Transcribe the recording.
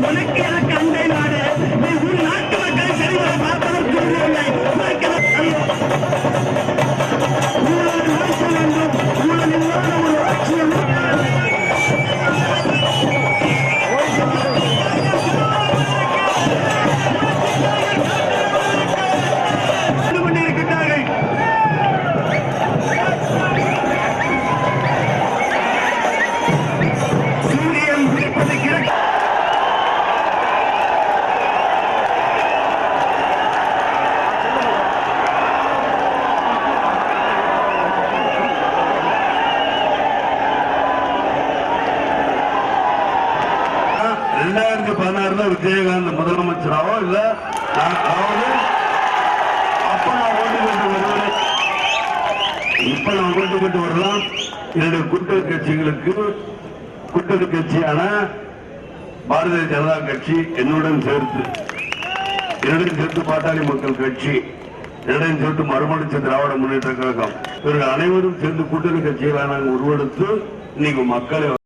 உனக்கு எனக்கு அண்டை நாடு நீ உன் நாட்டு மக்களை சரிவர பார்ப்பதற்கு இல்லை. ஊழல் ஒழிக்க வேண்டும். ஊழல் இல்லாத ஒரு ஆட்சியை கொண்டிருக்கின்றார்கள். சூரியன் உதிப்பது கிழக்கு. விஜயகாந்த் முதலமைச்சராவோ இல்ல அப்ப நான் ஓட்டு போட்டு வருவேன். இப்ப நான் ஓட்டு போட்டு வரலாம். என்னுடைய கூட்டணி கட்சிகளுக்கு கூட்டணி கட்சியான பாரதிய ஜனதா கட்சி என்னுடன் சேர்த்து பாட்டாளி மக்கள் கட்சி என்னுடன் சேர்த்து மறுமலர்ச்சி திராவிட முன்னேற்ற கழகம் இவர்கள் அனைவரும் சேர்ந்து கூட்டணி கட்சிகளாக நாங்கள் உருவெடுத்து இன்னைக்கு மக்களை